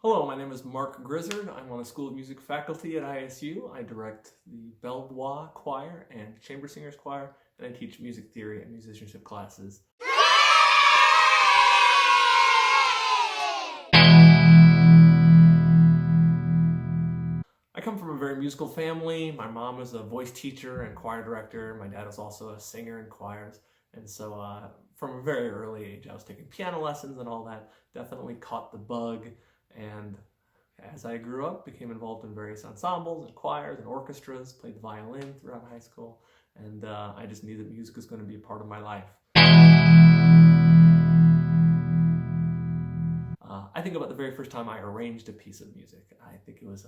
Hello, my name is Mark Grizzard. I'm on the School of Music faculty at ISU. I direct the Belle Voix choir and chamber singers choir, and I teach music theory and musicianship classes. I come from a very musical family. My mom was a voice teacher and choir director. My dad was also a singer in choirs. And so from a very early age, I was taking piano lessons and all that. Definitely caught the bug. And as I grew up, became involved in various ensembles and choirs and orchestras, played the violin throughout high school, and I just knew that music was going to be a part of my life. I think about the very first time I arranged a piece of music. I think it was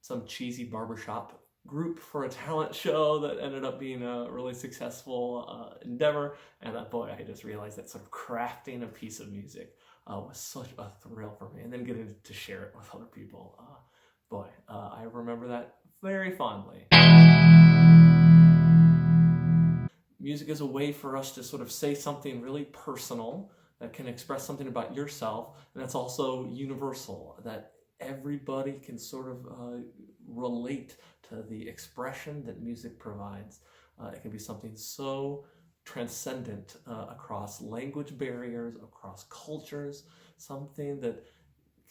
some cheesy barbershop group for a talent show that ended up being a really successful endeavor, and boy, I just realized that sort of crafting a piece of music was such a thrill for me, and then getting to share it with other people. I remember that very fondly. Music is a way for us to sort of say something really personal that can express something about yourself, and that's also universal, that everybody can sort of relate to the expression that music provides. It can be something so transcendent across language barriers, across cultures, something that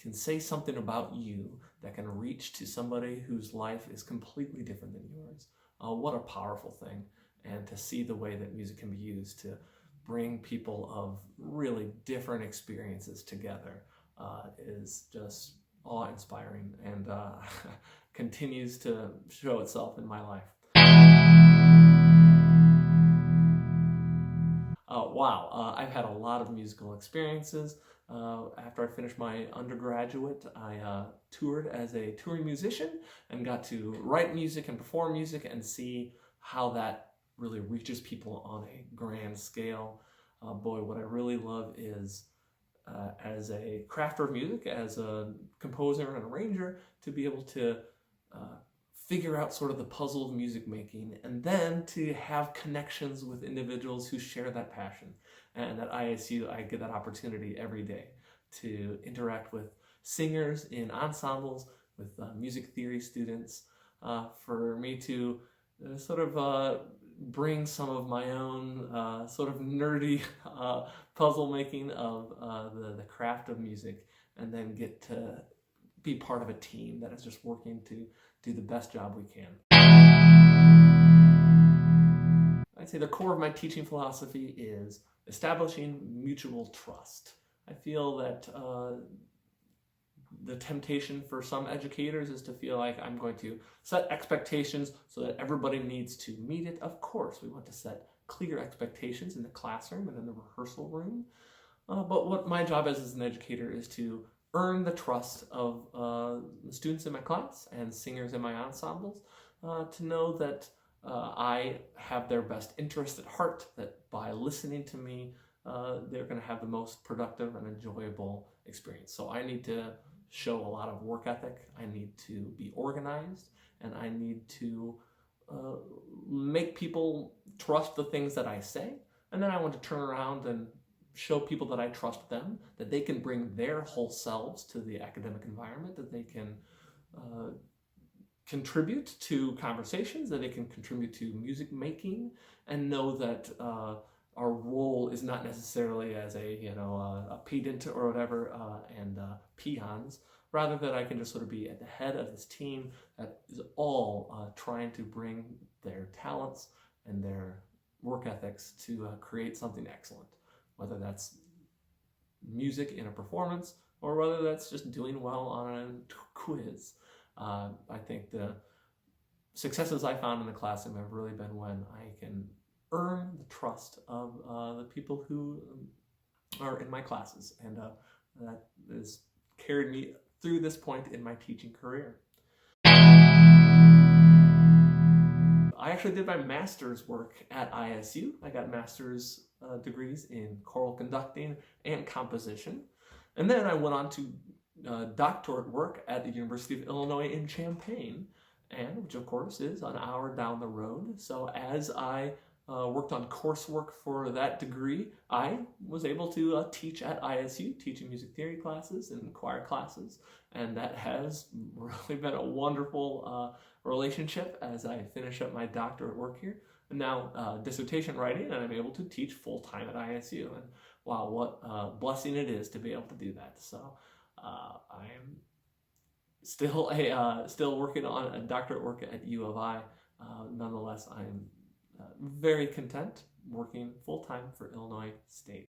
can say something about you that can reach to somebody whose life is completely different than yours. What a powerful thing. And to see the way that music can be used to bring people of really different experiences together is just awe-inspiring and continues to show itself in my life. I've had a lot of musical experiences. After I finished my undergraduate, I toured as a touring musician and got to write music and perform music and see how that really reaches people on a grand scale. What I really love is as a crafter of music, as a composer and arranger, to be able to figure out sort of the puzzle of music making, and then to have connections with individuals who share that passion. And at ISU, I get that opportunity every day to interact with singers in ensembles, with music theory students, for me to sort of bring some of my own sort of nerdy puzzle making of the craft of music, and then get to be part of a team that is just working to do the best job we can. I'd say the core of my teaching philosophy is establishing mutual trust. I feel that the temptation for some educators is to feel like I'm going to set expectations so that everybody needs to meet it. Of course, we want to set clear expectations in the classroom and in the rehearsal room. But what my job as an educator is to earn the trust of the students in my class and singers in my ensembles, to know that I have their best interest at heart, that by listening to me, they're going to have the most productive and enjoyable experience. So I need to show a lot of work ethic, I need to be organized, and I need to make people trust the things that I say. And then I want to turn around and show people that I trust them, that they can bring their whole selves to the academic environment, that they can contribute to conversations, that they can contribute to music making, and know that our role is not necessarily as a pedant or whatever and peons, rather that I can just sort of be at the head of this team that is all trying to bring their talents and their work ethics to create something excellent, whether that's music in a performance or whether that's just doing well on a quiz. I think the successes I found in the classroom have really been when I can earn the trust of the people who are in my classes, and that has carried me through this point in my teaching career. I actually did my master's work at ISU. I got master's degrees in choral conducting and composition. And then I went on to doctorate work at the University of Illinois in Champaign, and which of course is an hour down the road. So as I worked on coursework for that degree, I was able to teach at ISU, teaching music theory classes and choir classes, and that has really been a wonderful relationship as I finish up my doctorate work here. And now dissertation writing, and I'm able to teach full-time at ISU. And wow, what a blessing it is to be able to do that. So I'm still working on a doctorate work at U of I. Nonetheless, I'm very content working full-time for Illinois State.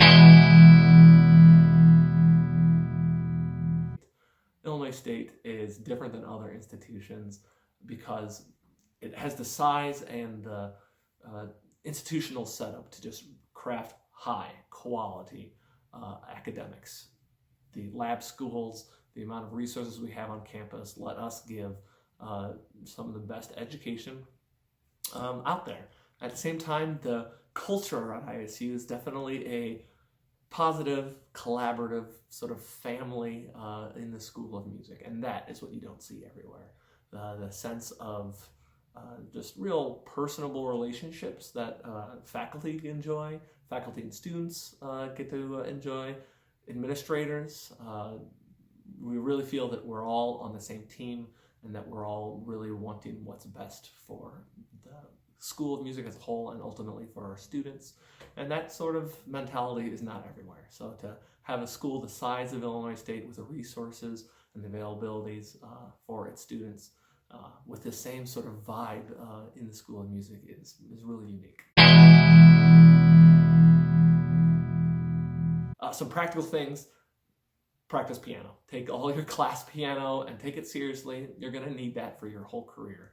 Illinois State is different than other institutions because it has the size and the institutional setup to just craft high quality academics. The lab schools, the amount of resources we have on campus let us give some of the best education out there. At the same time, the culture around ISU is definitely a positive, collaborative sort of family in the School of Music, and that is what you don't see everywhere. The sense of just real personable relationships that faculty enjoy, faculty and students get to enjoy, administrators. We really feel that we're all on the same team and that we're all really wanting what's best for the School of Music as a whole and ultimately for our students. And that sort of mentality is not everywhere. So to have a school the size of Illinois State with the resources and the availabilities for its students with the same sort of vibe in the School of Music is really unique. Some practical things. Practice piano. Take all your class piano and take it seriously. You're going to need that for your whole career.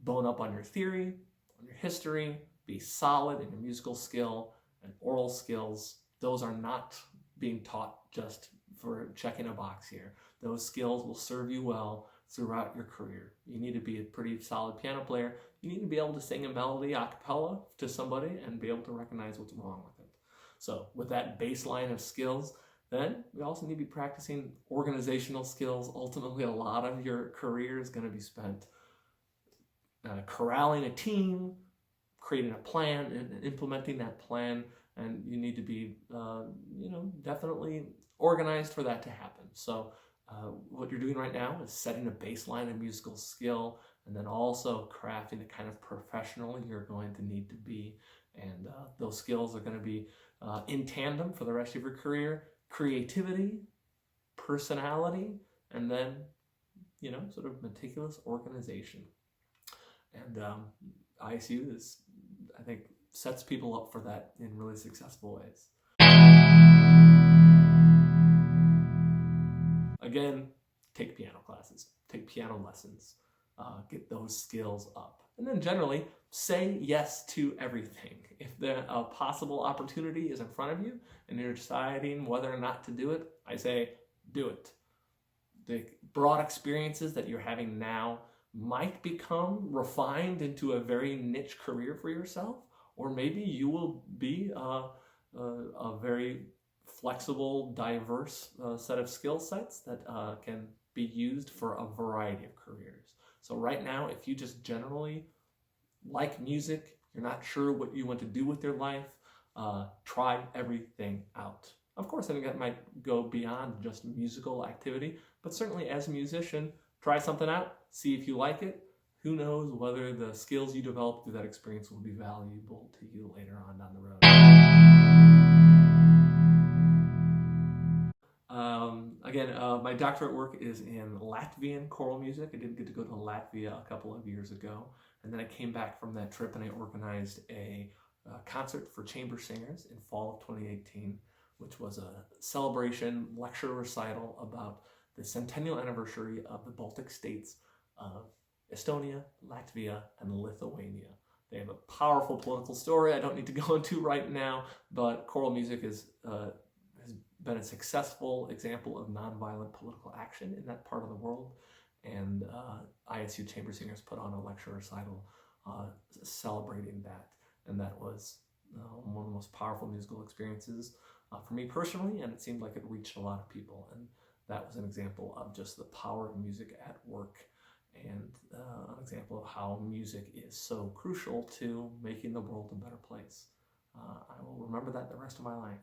Bone up on your theory, on your history, be solid in your musical skill and oral skills. Those are not being taught just for checking a box here. Those skills will serve you well throughout your career. You need to be a pretty solid piano player. You need to be able to sing a melody a cappella to somebody and be able to recognize what's wrong with it. So with that baseline of skills, then we also need to be practicing organizational skills. Ultimately, a lot of your career is going to be spent corralling a team, creating a plan, and implementing that plan. And you need to be, definitely organized for that to happen. So what you're doing right now is setting a baseline of musical skill and then also crafting the kind of professional you're going to need to be. And those skills are going to be in tandem for the rest of your career. Creativity, personality, and then, sort of meticulous organization. And ISU is, I think, sets people up for that in really successful ways. Again, take piano classes, take piano lessons, get those skills up. And then generally, say yes to everything. If a possible opportunity is in front of you and you're deciding whether or not to do it, I say do it. The broad experiences that you're having now might become refined into a very niche career for yourself, or maybe you will be a very flexible, diverse set of skill sets that can be used for a variety of careers. So right now, if you just generally like music, you're not sure what you want to do with your life, try everything out. Of course, I think that might go beyond just musical activity, but certainly as a musician, try something out, see if you like it. Who knows whether the skills you develop through that experience will be valuable to you later on down the road. My doctorate work is in Latvian choral music. I did get to go to Latvia a couple of years ago, and then I came back from that trip and I organized a concert for chamber singers in fall of 2018, which was a celebration lecture recital about the centennial anniversary of the Baltic states of Estonia, Latvia, and Lithuania. They have a powerful political story I don't need to go into right now, but choral music has been a successful example of nonviolent political action in that part of the world. And ISU Chamber Singers put on a lecture recital celebrating that. And that was one of the most powerful musical experiences for me personally, and it seemed like it reached a lot of people. And that was an example of just the power of music at work and an example of how music is so crucial to making the world a better place. I will remember that the rest of my life.